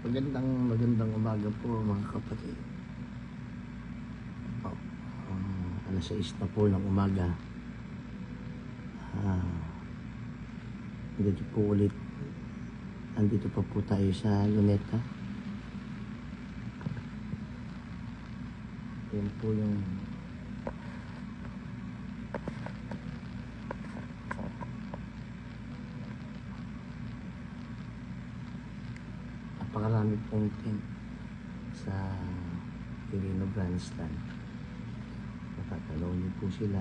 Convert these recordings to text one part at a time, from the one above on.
Magandang umaga po mga kapatid. Alas 6 na po ng umaga. Andito po ulit. Andito pa po tayo sa Luneta. Yan po yung napakarami pong tent sa Quirino Grandstand. Natatalaw niyo po sila,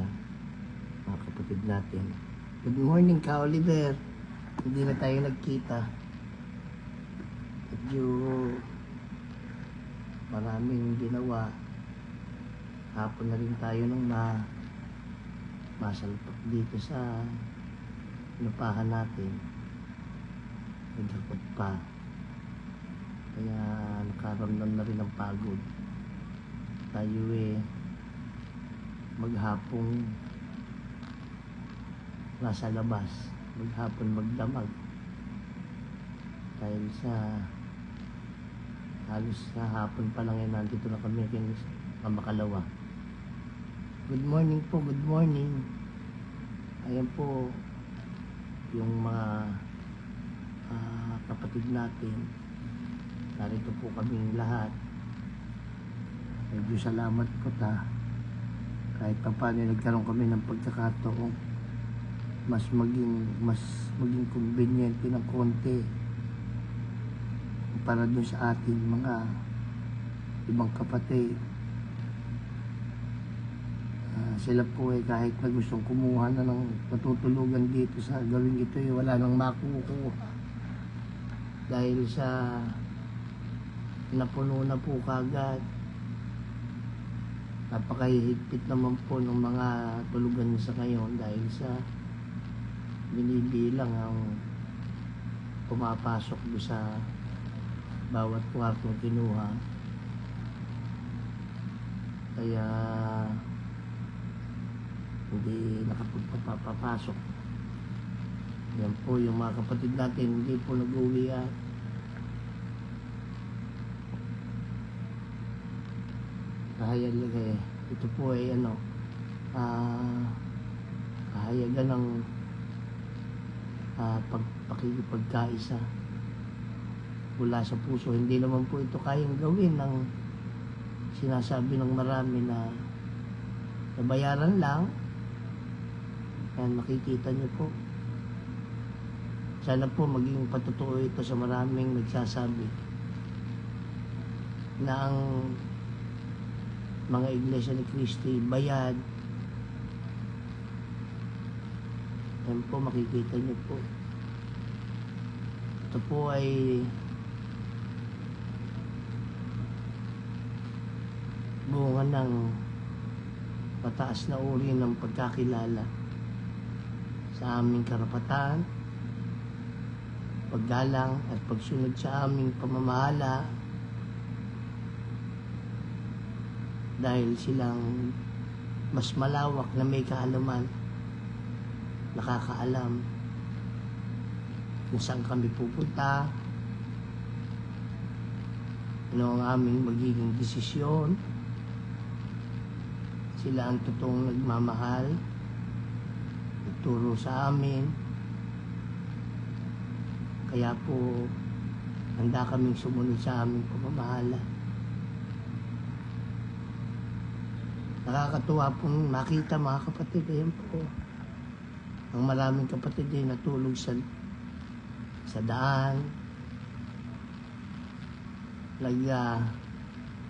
mga kapatid natin. Good morning ka, Oliver. Hindi na tayo nagkita. Medyo maraming ginawa. Hapon na rin tayo nung masalpak dito sa lupahan natin. Nagkakot pa. Kaya nakaramdam na rin ng pagod. Tayo maghapong nasa labas, maghapon magdamag. Dahil sa halos sa hapon pa lang nandito na kami sa Makalawa. Good morning po, good morning. Ayan po yung mga kapatid natin. Narito po kaming lahat. Medyo salamat po kahit pa paano nagkaroon kami ng pagkakataon mas maging convenient ng konti para dun sa ating mga ibang kapatid. Sila po kahit na gustong kumuha na ng matutulugan dito sa gawin ito wala nang makukuha dahil sa napuno na po kagad. Napakahigpit naman po ng mga tulugan sa ngayon dahil sa binibilang ang pumapasok do sa bawat kwartong kinuha. Kaya hindi nakapagpapapasok. Yan po yung mga kapatid natin, hindi po nag-uwi kahayagan ito po ay kahayagan ng pakikipagkaisa mula sa puso. Hindi naman po ito kayang gawin ng sinasabi ng marami na nabayaran lang. Yan, makikita niyo po. Sana po maging patotoo ito sa maraming nagsasabi na ang mga iglesia ni Cristo bayad. Yan po, makikita niyo po. Ito po ay bunga ng mataas na uri ng pagkakilala sa aming karapatan, paggalang at pagsunod sa aming pamamahala. Dahil silang mas malawak na may kaalaman, nakakaalam kung saan kami pupunta, ano ang aming magiging desisyon. Sila ang totoong nagmamahal, nagturo sa amin. Kaya po handa kaming sumunod sa aming pamamahala. Nakakatuwa pong makita mga kapatid. Ayan po ang maraming kapatid natulog sa daan.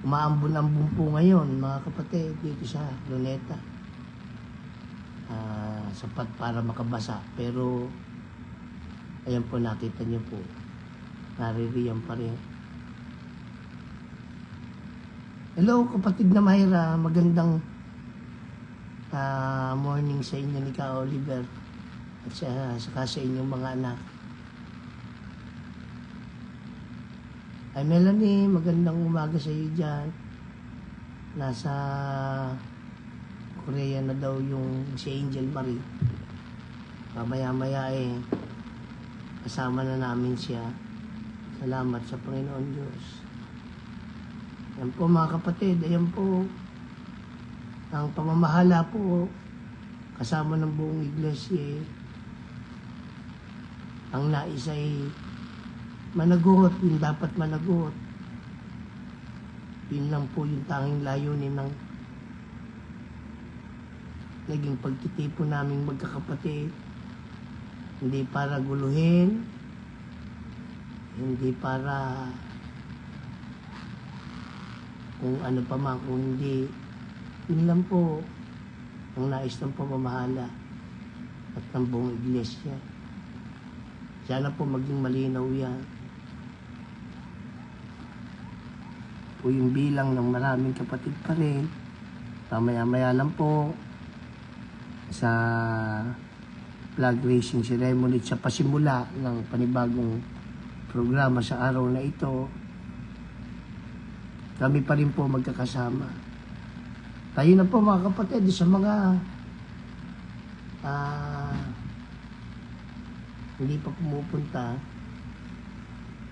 Umaambon-ambon po ngayon mga kapatid dito sa Luneta. Sapat para makabasa, pero ayan po, nakita niyo po, naririyan pa rin. Hello kapatid na Mayra, magandang morning sa inyo ni Ka Oliver at saka sa inyong mga anak. Ay Melanie, magandang umaga sa iyo dyan. Nasa Korea na daw yung si Angel Marie. Mamaya-maya kasama na namin siya. Salamat sa Panginoon Diyos. Yan po mga kapatid, ayan po ang pamamahala po kasama ng buong iglesia. Ang nais ay managot, yung dapat managot. Yun lang po yung tanging layunin ng naging pagtitipon naming magkakapatid. Hindi para guluhin, hindi para kung ano pa man, kung hindi. Yun lang po ang nais ng pamamahala at ng buong iglesia. Sana po maging malinaw yan. Po yung bilang ng maraming kapatid pa rin. Mamaya-maya lang po sa flag raising ceremony sa pasimula ng panibagong programa sa araw na ito. Kami pa rin po magkakasama. Tayo na po mga kapatid sa mga hindi pa pumupunta,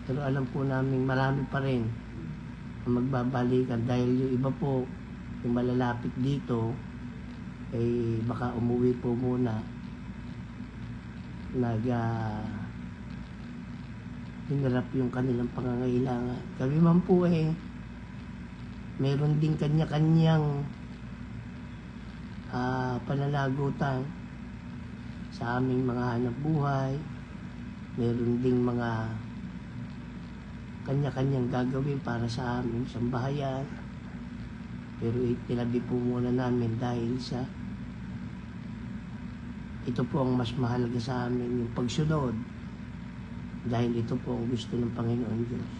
pero alam po namin marami pa rin ang magbabalikan dahil yung iba po yung malalapit dito eh baka umuwi po muna hinarap yung kanilang pangangailangan. Kami man po meron din kanya-kanyang pananagutan sa aming mga hanap buhay. Meron ding mga kanya-kanyang gagawin para sa aming sambahayan. Pero itinabi po muna namin dahil sa ito po ang mas mahalaga sa amin, yung pagsunod. Dahil ito po ang gusto ng Panginoon Diyos.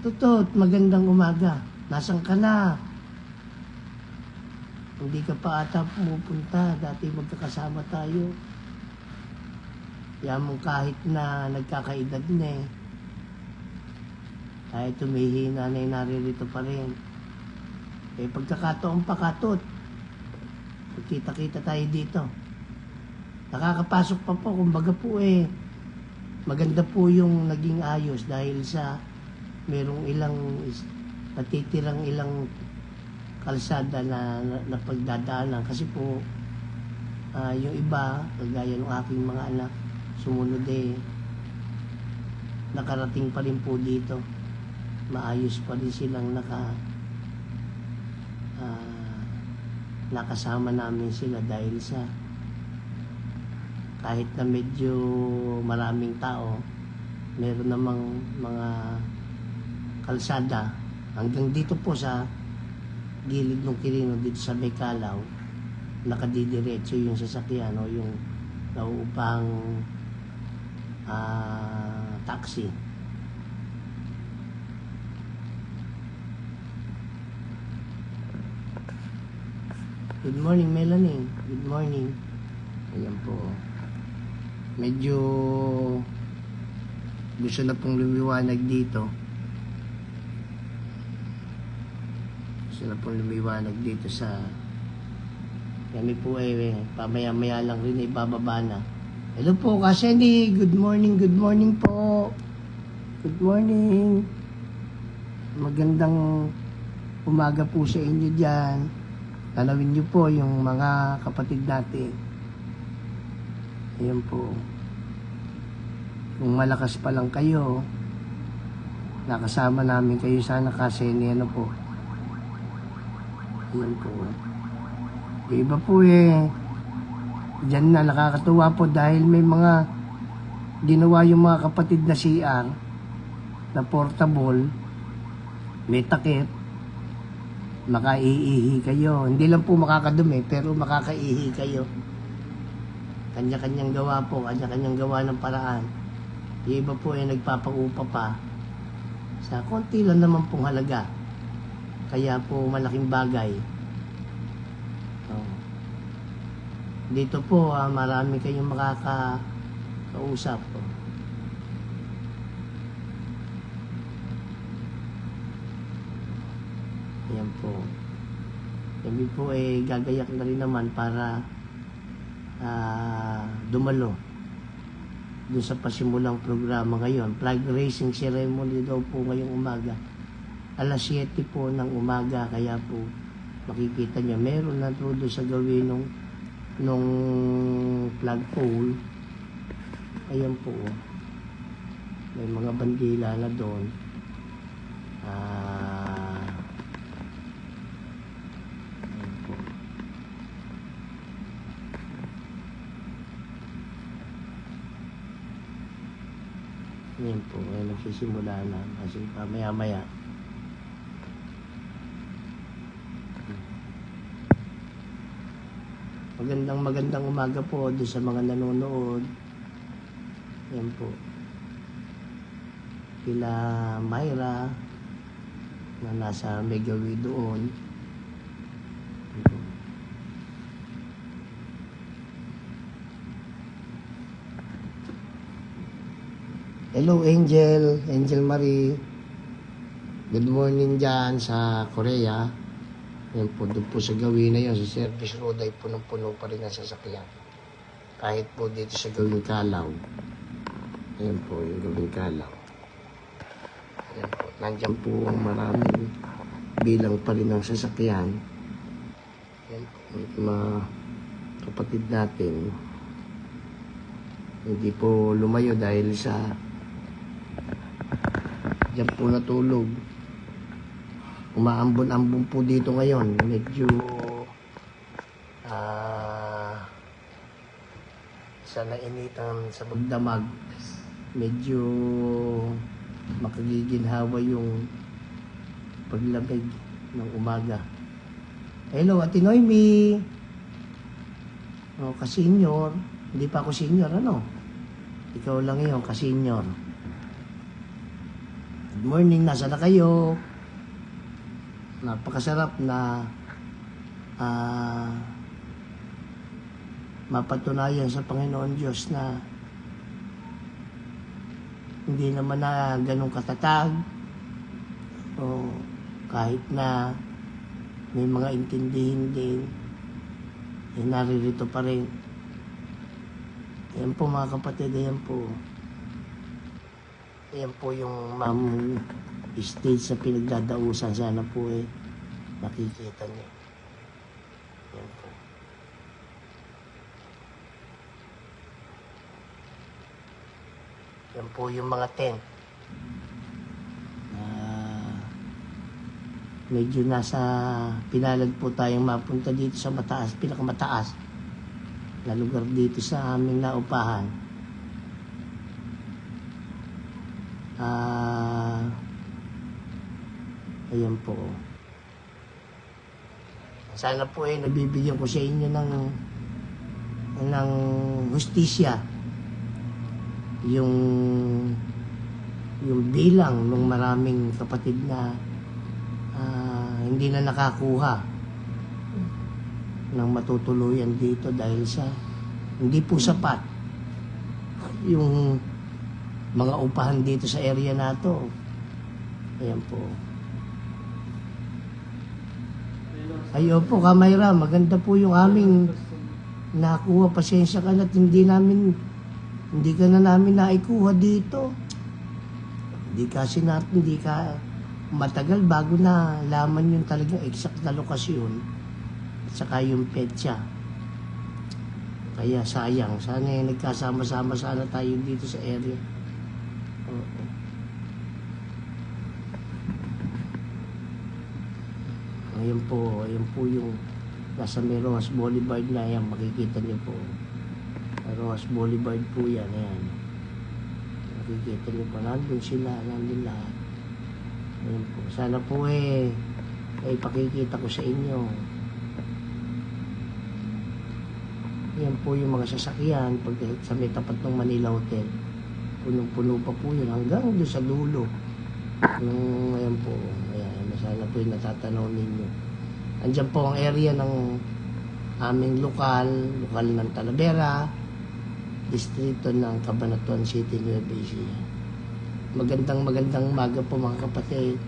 Tutot, magandang umaga. Nasaan ka na? Hindi ka pa ata pumupunta. Dati magkakasama tayo. Kaya mong kahit na nagkakaedad na kahit tumihina na naririto pa rin. Pagkakataon pa katot. Kita-kita tayo dito. Nakakapasok pa po. Kumbaga po maganda po yung naging ayos dahil sa merong natitirang ilang kalsada na pagdadaanan kasi po yung iba kagaya ng aking mga anak sumunod nakarating pa rin po dito, maayos pa rin silang nakasama namin sila dahil sa kahit na medyo maraming tao, meron namang mga kalsada hanggang dito po sa gilid ng Quirino dito sa Becalaw, nakadidiretso yung sasakyan o yung nauupang taxi. Good morning, Melanie. Good morning. Ayan po. Medyo gusto na pong lumiwanag dito. Gusto na pong lumiwanag dito sa kami po pamaya-maya lang rin ibababa na. Hello po, Kaseni. Good morning po. Good morning. Magandang umaga po sa inyo dyan. Tanawin niyo po yung mga kapatid natin. Ayan po. Kung malakas pa lang kayo, nakasama namin kayo sana kasi ano po. Ayan po. Yung iba po dyan na nakakatuwa po dahil may mga ginawa yung mga kapatid na CR na portable, may takip, makaiihi kayo. Hindi lang po makakadumi, pero makakaihi kayo. Kanya-kanyang gawa po, kanya-kanyang gawa ng paraan. Yung iba po nagpapaupa pa sa konti lang naman pong halaga. Kaya po malaking bagay. Dito po marami kayong makakausap. Ayan po. Kami po gagayak na rin naman para dumalo doon sa pasimulang programa ngayon. Flag raising ceremony daw po ngayong umaga. Alas 7 po ng umaga, kaya po makikita niya meron na po doon sa gawin nung flagpole. Ayan po, may mga bandila na doon. Ayan po. Ayan po, ay nagsisimula na kasi maya-maya. Magandang umaga po doon sa mga nanonood. Ayan po. Kila Myra na nasa Megawi doon. Ayan po. Hello Angel Marie. Good morning dyan sa Korea. Ayan po, doon po sa gawin na yun, sa service road ay punong-puno pa rin ang sasakyan. Kahit po dito sa gawing Kalaw. Ayan po, yung gawing Kalaw. Ayan po, nandyan po ang maraming bilang pa rin ng sasakyan. Ayan po, mga kapatid natin. Hindi po lumayo dahil sa diyan po natulog. Umaambon-ambon po dito ngayon. Medyo sa nainitan sa magdamag. Medyo makagiginhawa yung paglamig ng umaga. Hello, Ate Noemi. Oh, kasenyor. Hindi pa ako senior, ano? Ikaw lang yun, kasenyor. Good morning, nasa na kayo? Napakasarap na mapatunayan sa Panginoon Diyos na hindi naman na ganun katatag o kahit na may mga intindihin din, naririto pa rin. Ayan po mga kapatid, ayan po. Ayan po yung stage sa pinagdadausan. Sana po nakikita niyo. Ayan po. Ayan po yung mga tent. Medyo nasa pinalad po tayong mapunta dito sa mataas, pinakamataas na lugar dito sa aming naupahan. Ayan po. Sana po nabibigyan ko sa inyo ng hustisya yung bilang ng maraming kapatid na hindi na nakakuha ng matutuluyan dito dahil sa hindi po sapat yung mga upahan dito sa area na to. Ayan po. Ayo po, Kamayra, maganda po yung aming nakuha. Pasensya ka na't hindi ka na namin naikuha dito. Hindi ka matagal bago na laman yung talagang exact na lokasyon at saka yung petsa. Kaya sayang, sana nagkasama-sama sana tayo dito sa area. Ayan po yung nasa may Rojas Boulevard na yan, makikita niyo po. Rojas Boulevard po yan, ayan. Makikita niyo po, nandun sila, nandun lahat. Ayan po, sana po pakikita ko sa inyo. Ayan po yung mga sasakyan, pag sa may tapat ng Manila Hotel. Punong-puno pa po yun, hanggang doon sa dulo. Ayan po, ayan. Sana po yung natatanaw ninyo. Andiyan po ang area ng aming lokal ng Talavera, distrito ng Cabanatuan City, Nueva Ecija. Magandang umaga po mga kapatid.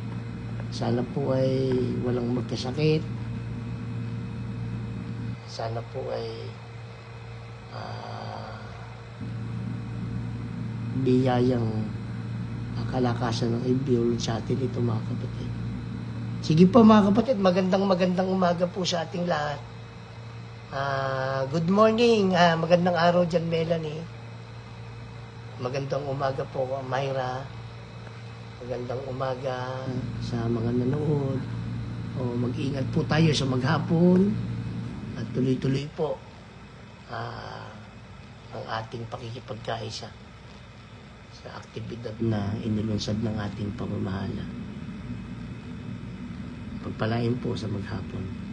Sana po ay walang magkasakit. Sana po ay biyayang kalakasan ng LBO sa atin ito mga kapatid. Sige po mga kapatid, magandang umaga po sa ating lahat. Good morning, magandang araw dyan Melanie. Magandang umaga po Myra. Magandang umaga sa mga nanood. Mag-ingat po tayo sa maghapon at tuloy-tuloy po ang ating pakikipagkaisa sa aktibidad na inilunsad ng ating pamamahala. Pagpalain po sa maghapon.